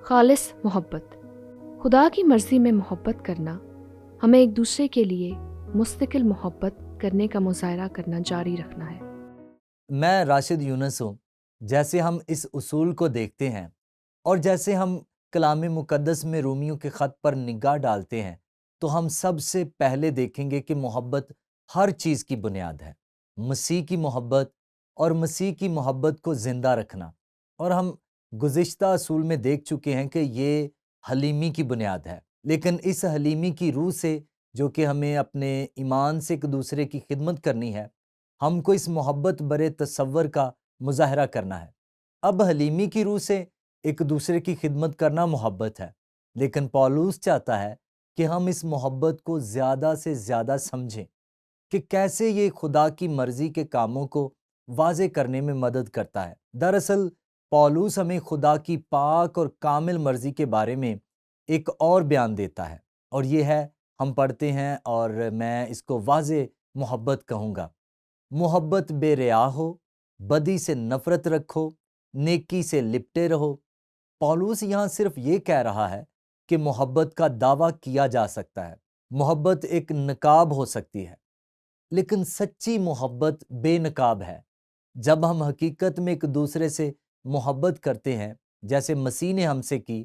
خالص محبت، خدا کی مرضی میں محبت کرنا، ہمیں ایک دوسرے کے لیے مستقل محبت کرنے کا مظاہرہ کرنا جاری رکھنا ہے۔ میں راشد یونس ہوں۔ جیسے ہم اس اصول کو دیکھتے ہیں اور جیسے ہم کلام مقدس میں رومیوں کے خط پر نگاہ ڈالتے ہیں تو ہم سب سے پہلے دیکھیں گے کہ محبت ہر چیز کی بنیاد ہے۔ مسیح کی محبت اور مسیح کی محبت کو زندہ رکھنا، اور ہم گزشتہ اصول میں دیکھ چکے ہیں کہ یہ حلیمی کی بنیاد ہے۔ لیکن اس حلیمی کی روح سے جو کہ ہمیں اپنے ایمان سے ایک دوسرے کی خدمت کرنی ہے، ہم کو اس محبت برے تصور کا مظاہرہ کرنا ہے۔ اب حلیمی کی روح سے ایک دوسرے کی خدمت کرنا محبت ہے، لیکن پولوس چاہتا ہے کہ ہم اس محبت کو زیادہ سے زیادہ سمجھیں کہ کیسے یہ خدا کی مرضی کے کاموں کو واضح کرنے میں مدد کرتا ہے۔ دراصل پولوس ہمیں خدا کی پاک اور کامل مرضی کے بارے میں ایک اور بیان دیتا ہے، اور یہ ہے، ہم پڑھتے ہیں اور میں اس کو واضح محبت کہوں گا۔ محبت بے ریا ہو، بدی سے نفرت رکھو، نیکی سے لپٹے رہو۔ پولوس یہاں صرف یہ کہہ رہا ہے کہ محبت کا دعویٰ کیا جا سکتا ہے، محبت ایک نقاب ہو سکتی ہے، لیکن سچی محبت بے نقاب ہے۔ جب ہم حقیقت میں ایک دوسرے سے محبت کرتے ہیں جیسے مسیح نے ہم سے کی،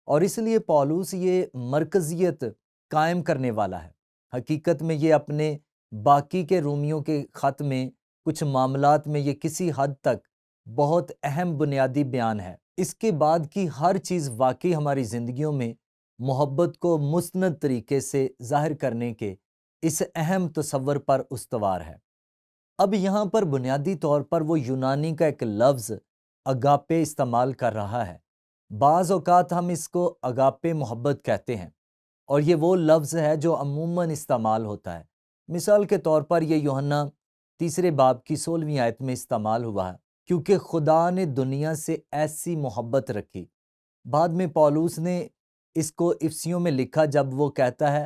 اور اس لیے پولوس یہ مرکزیت قائم کرنے والا ہے۔ حقیقت میں یہ اپنے باقی کے رومیوں کے خط میں کچھ معاملات میں یہ کسی حد تک بہت اہم بنیادی بیان ہے۔ اس کے بعد کی ہر چیز واقعی ہماری زندگیوں میں محبت کو مستند طریقے سے ظاہر کرنے کے اس اہم تصور پر استوار ہے۔ اب یہاں پر بنیادی طور پر وہ یونانی کا ایک لفظ اگاپے استعمال کر رہا ہے۔ بعض اوقات ہم اس کو اگاپے محبت کہتے ہیں، اور یہ وہ لفظ ہے جو عموماً استعمال ہوتا ہے۔ مثال کے طور پر یہ یوحنا 3 باب کی 16ویں آیت میں استعمال ہوا ہے، کیونکہ خدا نے دنیا سے ایسی محبت رکھی۔ بعد میں پولوس نے اس کو افسیوں میں لکھا جب وہ کہتا ہے،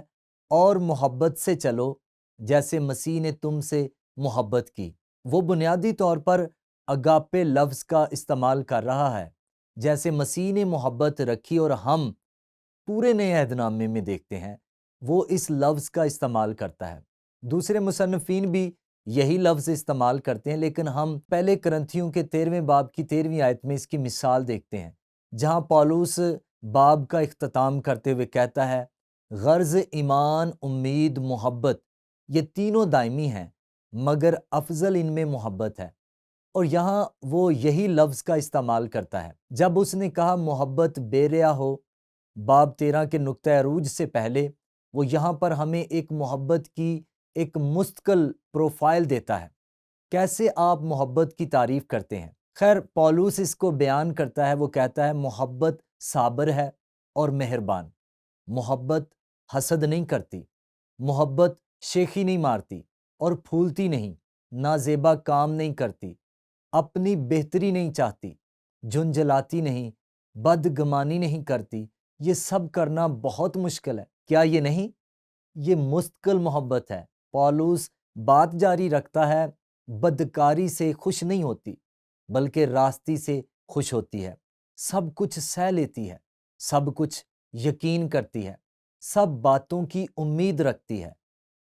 اور محبت سے چلو جیسے مسیح نے تم سے محبت کی۔ وہ بنیادی طور پر اگاپے لفظ کا استعمال کر رہا ہے، جیسے مسیح نے محبت رکھی، اور ہم پورے نئے عہد نامے میں دیکھتے ہیں وہ اس لفظ کا استعمال کرتا ہے۔ دوسرے مصنفین بھی یہی لفظ استعمال کرتے ہیں، لیکن ہم پہلے کرنتھیوں کے 13ویں باب کی 13ویں آیت میں اس کی مثال دیکھتے ہیں، جہاں پولوس باب کا اختتام کرتے ہوئے کہتا ہے، غرض ایمان، امید، محبت یہ تینوں دائمی ہیں، مگر افضل ان میں محبت ہے۔ اور یہاں وہ یہی لفظ کا استعمال کرتا ہے جب اس نے کہا محبت بے ریا ہو۔ باب 13 کے نقطہ عروج سے پہلے وہ یہاں پر ہمیں ایک محبت کی ایک مستقل پروفائل دیتا ہے۔ کیسے آپ محبت کی تعریف کرتے ہیں؟ خیر، پولوس اس کو بیان کرتا ہے، وہ کہتا ہے محبت صابر ہے اور مہربان، محبت حسد نہیں کرتی، محبت شیخی نہیں مارتی اور پھولتی نہیں، نازیبا کام نہیں کرتی، اپنی بہتری نہیں چاہتی، جھنجھلاتی نہیں، بدگمانی نہیں کرتی۔ یہ سب کرنا بہت مشکل ہے، کیا یہ نہیں؟ یہ مستقل محبت ہے۔ پولوس بات جاری رکھتا ہے، بدکاری سے خوش نہیں ہوتی بلکہ راستی سے خوش ہوتی ہے، سب کچھ سہ لیتی ہے، سب کچھ یقین کرتی ہے، سب باتوں کی امید رکھتی ہے،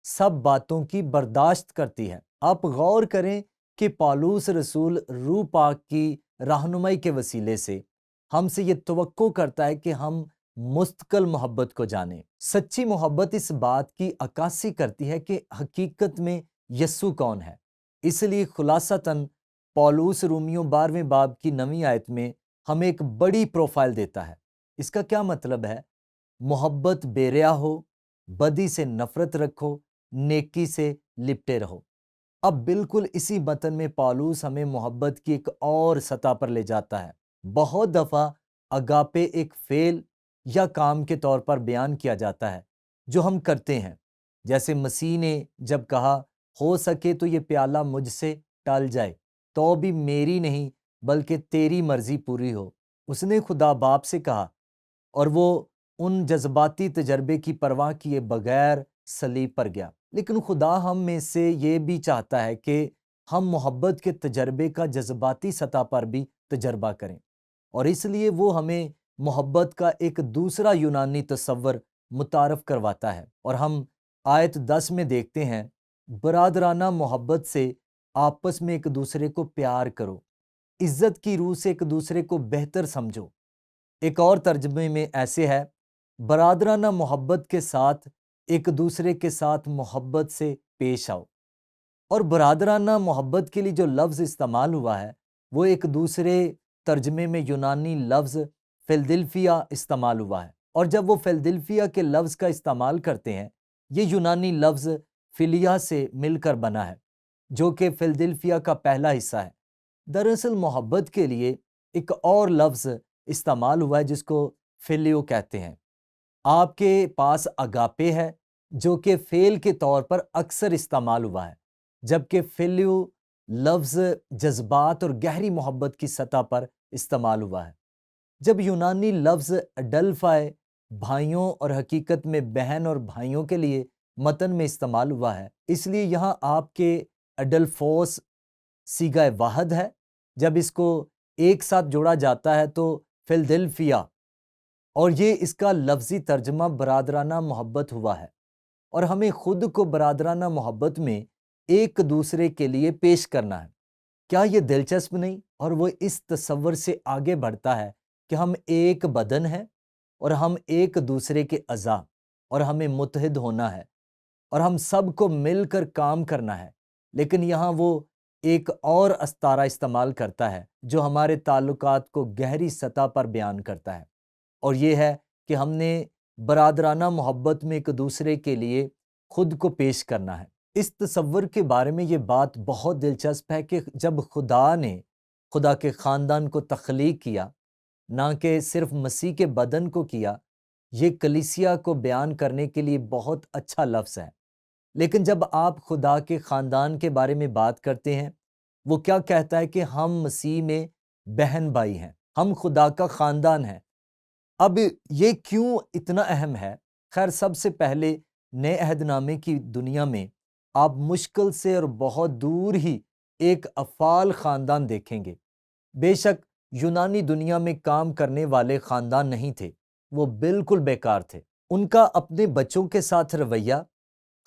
سب باتوں کی برداشت کرتی ہے۔ آپ غور کریں کہ پولوس رسول روح پاک کی رہنمائی کے وسیلے سے ہم سے یہ توقع کرتا ہے کہ ہم مستقل محبت کو جانیں۔ سچی محبت اس بات کی عکاسی کرتی ہے کہ حقیقت میں یسوع کون ہے۔ اس لیے خلاصتاً پولوس رومیوں 12ویں باب کی 9ویں آیت میں ہمیں ایک بڑی پروفائل دیتا ہے۔ اس کا کیا مطلب ہے؟ محبت بے ریا ہو، بدی سے نفرت رکھو، نیکی سے لپٹے رہو۔ اب بالکل اسی متن میں پولوس ہمیں محبت کی ایک اور سطح پر لے جاتا ہے۔ بہت دفعہ اگاپے ایک فعل یا کام کے طور پر بیان کیا جاتا ہے جو ہم کرتے ہیں، جیسے مسیح نے جب کہا، ہو سکے تو یہ پیالہ مجھ سے ٹل جائے، تو بھی میری نہیں بلکہ تیری مرضی پوری ہو۔ اس نے خدا باپ سے کہا، اور وہ ان جذباتی تجربے کی پرواہ کیے بغیر صلیب پر گیا۔ لیکن خدا ہم میں سے یہ بھی چاہتا ہے کہ ہم محبت کے تجربے کا جذباتی سطح پر بھی تجربہ کریں، اور اس لیے وہ ہمیں محبت کا ایک دوسرا یونانی تصور متعارف کرواتا ہے، اور ہم آیت 10 میں دیکھتے ہیں، برادرانہ محبت سے آپس میں ایک دوسرے کو پیار کرو، عزت کی روح سے ایک دوسرے کو بہتر سمجھو۔ ایک اور ترجمے میں ایسے ہے، برادرانہ محبت کے ساتھ ایک دوسرے کے ساتھ محبت سے پیش آؤ۔ اور برادرانہ محبت کے لیے جو لفظ استعمال ہوا ہے وہ ایک دوسرے ترجمے میں یونانی لفظ فیلدلفیا استعمال ہوا ہے، اور جب وہ فیلدلفیا کے لفظ کا استعمال کرتے ہیں، یہ یونانی لفظ فلیا سے مل کر بنا ہے، جو کہ فیلدلفیا کا پہلا حصہ ہے۔ دراصل محبت کے لیے ایک اور لفظ استعمال ہوا ہے جس کو فیلیو کہتے ہیں۔ آپ کے پاس اگاپے ہے جو کہ فعل کے طور پر اکثر استعمال ہوا ہے، جبکہ فیلیو لفظ جذبات اور گہری محبت کی سطح پر استعمال ہوا ہے۔ جب یونانی لفظ اڈلفائے بھائیوں اور حقیقت میں بہن اور بھائیوں کے لیے متن میں استعمال ہوا ہے، اس لیے یہاں آپ کے اڈلفوس صیغہ واحد ہے۔ جب اس کو ایک ساتھ جوڑا جاتا ہے تو فیلدلفیا، اور یہ اس کا لفظی ترجمہ برادرانہ محبت ہوا ہے، اور ہمیں خود کو برادرانہ محبت میں ایک دوسرے کے لیے پیش کرنا ہے۔ کیا یہ دلچسپ نہیں؟ اور وہ اس تصور سے آگے بڑھتا ہے کہ ہم ایک بدن ہیں اور ہم ایک دوسرے کے اعضاء، اور ہمیں متحد ہونا ہے اور ہم سب کو مل کر کام کرنا ہے۔ لیکن یہاں وہ ایک اور استعارہ استعمال کرتا ہے جو ہمارے تعلقات کو گہری سطح پر بیان کرتا ہے، اور یہ ہے کہ ہم نے برادرانہ محبت میں ایک دوسرے کے لیے خود کو پیش کرنا ہے۔ اس تصور کے بارے میں یہ بات بہت دلچسپ ہے کہ جب خدا نے خدا کے خاندان کو تخلیق کیا، نہ کہ صرف مسیح کے بدن کو کیا، یہ کلیسیا کو بیان کرنے کے لیے بہت اچھا لفظ ہے۔ لیکن جب آپ خدا کے خاندان کے بارے میں بات کرتے ہیں، وہ کیا کہتا ہے کہ ہم مسیح میں بہن بھائی ہیں، ہم خدا کا خاندان ہیں۔ اب یہ کیوں اتنا اہم ہے؟ خیر، سب سے پہلے نئے عہد نامے کی دنیا میں آپ مشکل سے اور بہت دور ہی ایک افعال خاندان دیکھیں گے۔ بے شک یونانی دنیا میں کام کرنے والے خاندان نہیں تھے، وہ بالکل بیکار تھے۔ ان کا اپنے بچوں کے ساتھ رویہ،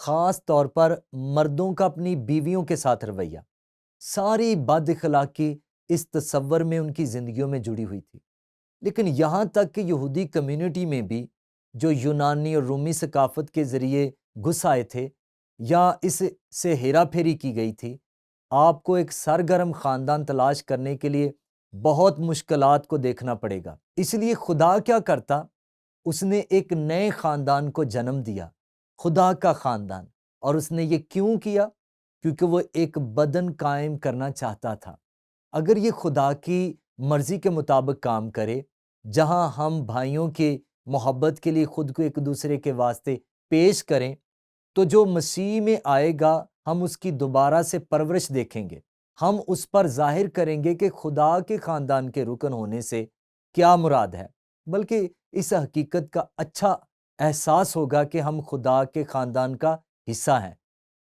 خاص طور پر مردوں کا اپنی بیویوں کے ساتھ رویہ، ساری بد اخلاقی اس تصور میں ان کی زندگیوں میں جڑی ہوئی تھی۔ لیکن یہاں تک کہ یہودی کمیونٹی میں بھی جو یونانی اور رومی ثقافت کے ذریعے گھس آئے تھے یا اس سے ہیرا پھیری کی گئی تھی، آپ کو ایک سرگرم خاندان تلاش کرنے کے لیے بہت مشکلات کو دیکھنا پڑے گا۔ اس لیے خدا کیا کرتا؟ اس نے ایک نئے خاندان کو جنم دیا، خدا کا خاندان۔ اور اس نے یہ کیوں کیا؟ کیونکہ وہ ایک بدن قائم کرنا چاہتا تھا۔ اگر یہ خدا کی مرضی کے مطابق کام کرے، جہاں ہم بھائیوں کی محبت کے لیے خود کو ایک دوسرے کے واسطے پیش کریں، تو جو مسیح میں آئے گا ہم اس کی دوبارہ سے پرورش دیکھیں گے۔ ہم اس پر ظاہر کریں گے کہ خدا کے خاندان کے رکن ہونے سے کیا مراد ہے، بلکہ اس حقیقت کا اچھا احساس ہوگا کہ ہم خدا کے خاندان کا حصہ ہیں۔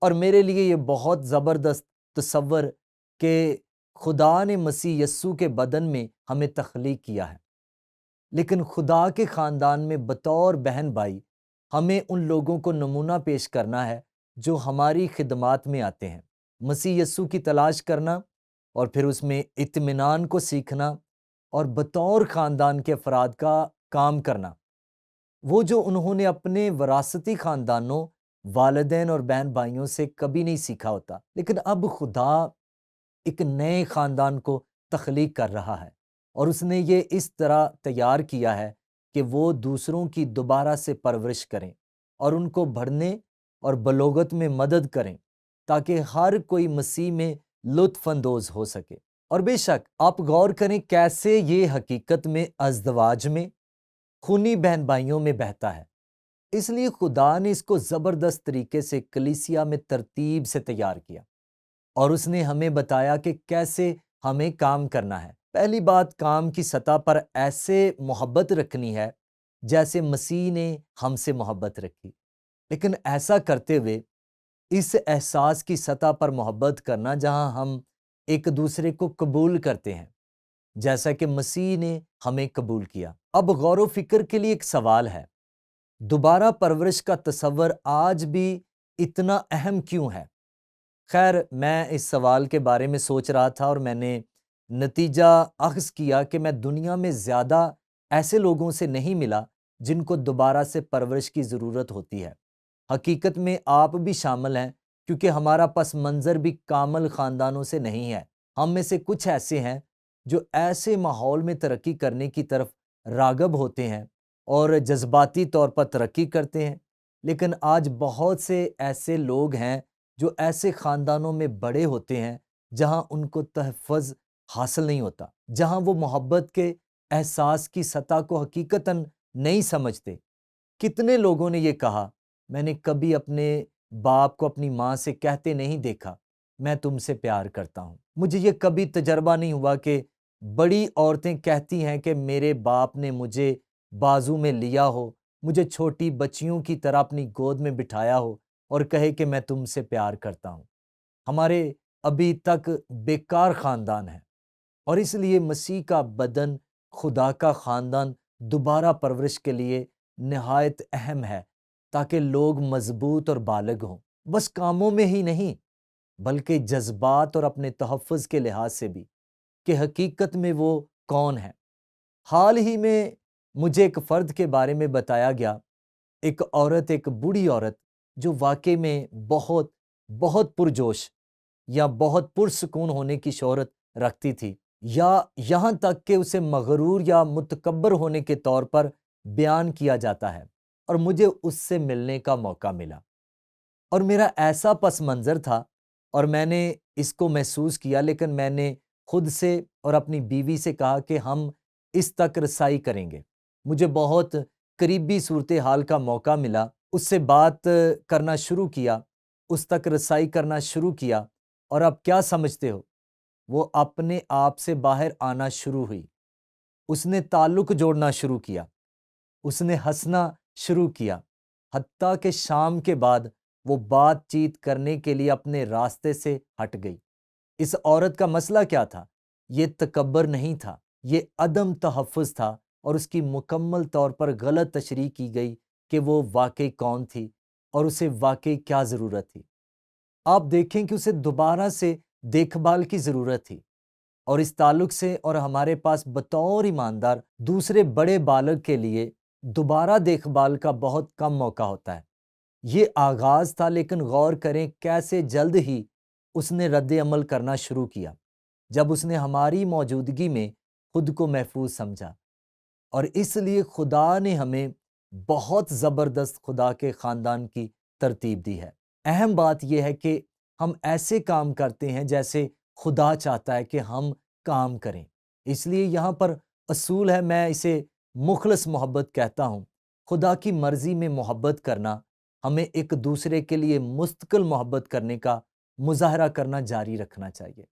اور میرے لیے یہ بہت زبردست تصور کہ خدا نے مسیح یسوع کے بدن میں ہمیں تخلیق کیا ہے، لیکن خدا کے خاندان میں بطور بہن بھائی ہمیں ان لوگوں کو نمونہ پیش کرنا ہے جو ہماری خدمات میں آتے ہیں۔ مسیح یسوع کی تلاش کرنا اور پھر اس میں اطمینان کو سیکھنا اور بطور خاندان کے افراد کا کام کرنا، وہ جو انہوں نے اپنے وراثتی خاندانوں، والدین اور بہن بھائیوں سے کبھی نہیں سیکھا ہوتا۔ لیکن اب خدا ایک نئے خاندان کو تخلیق کر رہا ہے، اور اس نے یہ اس طرح تیار کیا ہے کہ وہ دوسروں کی دوبارہ سے پرورش کریں اور ان کو بڑھنے اور بلوغت میں مدد کریں، تاکہ ہر کوئی مسیح میں لطف اندوز ہو سکے۔ اور بے شک آپ غور کریں کیسے یہ حقیقت میں ازدواج میں، خونی بہن بھائیوں میں بہتا ہے۔ اس لیے خدا نے اس کو زبردست طریقے سے کلیسیا میں ترتیب سے تیار کیا، اور اس نے ہمیں بتایا کہ کیسے ہمیں کام کرنا ہے۔ پہلی بات، کام کی سطح پر ایسے محبت رکھنی ہے جیسے مسیح نے ہم سے محبت رکھی، لیکن ایسا کرتے ہوئے اس احساس کی سطح پر محبت کرنا جہاں ہم ایک دوسرے کو قبول کرتے ہیں جیسا کہ مسیح نے ہمیں قبول کیا۔ اب غور و فکر کے لیے ایک سوال ہے، دوبارہ پرورش کا تصور آج بھی اتنا اہم کیوں ہے؟ خیر، میں اس سوال کے بارے میں سوچ رہا تھا اور میں نے نتیجہ اخذ کیا کہ میں دنیا میں زیادہ ایسے لوگوں سے نہیں ملا جن کو دوبارہ سے پرورش کی ضرورت ہوتی ہے۔ حقیقت میں آپ بھی شامل ہیں، کیونکہ ہمارا پس منظر بھی کامل خاندانوں سے نہیں ہے۔ ہم میں سے کچھ ایسے ہیں جو ایسے ماحول میں ترقی کرنے کی طرف راغب ہوتے ہیں اور جذباتی طور پر ترقی کرتے ہیں، لیکن آج بہت سے ایسے لوگ ہیں جو ایسے خاندانوں میں بڑے ہوتے ہیں جہاں ان کو تحفظ حاصل نہیں ہوتا، جہاں وہ محبت کے احساس کی سطح کو حقیقتاً نہیں سمجھتے۔ کتنے لوگوں نے یہ کہا، میں نے کبھی اپنے باپ کو اپنی ماں سے کہتے نہیں دیکھا میں تم سے پیار کرتا ہوں۔ مجھے یہ کبھی تجربہ نہیں ہوا کہ بڑی عورتیں کہتی ہیں کہ میرے باپ نے مجھے بازو میں لیا ہو، مجھے چھوٹی بچیوں کی طرح اپنی گود میں بٹھایا ہو اور کہے کہ میں تم سے پیار کرتا ہوں۔ ہمارے ابھی تک بیکار خاندان ہیں، اور اس لیے مسیح کا بدن، خدا کا خاندان دوبارہ پرورش کے لیے نہایت اہم ہے، تاکہ لوگ مضبوط اور بالغ ہوں، بس کاموں میں ہی نہیں بلکہ جذبات اور اپنے تحفظ کے لحاظ سے بھی، کہ حقیقت میں وہ کون ہے۔ حال ہی میں مجھے ایک فرد کے بارے میں بتایا گیا، ایک عورت، ایک بوڑھی عورت جو واقعی میں بہت بہت پرجوش یا بہت پرسکون ہونے کی شہرت رکھتی تھی، یا یہاں تک کہ اسے مغرور یا متکبر ہونے کے طور پر بیان کیا جاتا ہے، اور مجھے اس سے ملنے کا موقع ملا اور میرا ایسا پس منظر تھا اور میں نے اس کو محسوس کیا، لیکن میں نے خود سے اور اپنی بیوی سے کہا کہ ہم اس تک رسائی کریں گے۔ مجھے بہت قریبی صورتحال کا موقع ملا، اس سے بات کرنا شروع کیا، اس تک رسائی کرنا شروع کیا، اور اب کیا سمجھتے ہو؟ وہ اپنے آپ سے باہر آنا شروع ہوئی، اس نے تعلق جوڑنا شروع کیا، اس نے ہنسنا شروع کیا، حتیٰ کہ شام کے بعد وہ بات چیت کرنے کے لیے اپنے راستے سے ہٹ گئی۔ اس عورت کا مسئلہ کیا تھا؟ یہ تکبر نہیں تھا، یہ عدم تحفظ تھا، اور اس کی مکمل طور پر غلط تشریح کی گئی کہ وہ واقعی کون تھی اور اسے واقعی کیا ضرورت تھی۔ آپ دیکھیں کہ اسے دوبارہ سے دیکھ بھال کی ضرورت تھی، اور اس تعلق سے اور ہمارے پاس بطور ایماندار دوسرے بڑے بالغ کے لیے دوبارہ دیکھ بھال کا بہت کم موقع ہوتا ہے۔ یہ آغاز تھا، لیکن غور کریں کیسے جلد ہی اس نے رد عمل کرنا شروع کیا جب اس نے ہماری موجودگی میں خود کو محفوظ سمجھا۔ اور اس لیے خدا نے ہمیں بہت زبردست خدا کے خاندان کی ترتیب دی ہے۔ اہم بات یہ ہے کہ ہم ایسے کام کرتے ہیں جیسے خدا چاہتا ہے کہ ہم کام کریں۔ اس لیے یہاں پر اصول ہے، میں اسے مخلص محبت کہتا ہوں۔ خدا کی مرضی میں محبت کرنا، ہمیں ایک دوسرے کے لیے مستقل محبت کرنے کا مظاہرہ کرنا جاری رکھنا چاہیے۔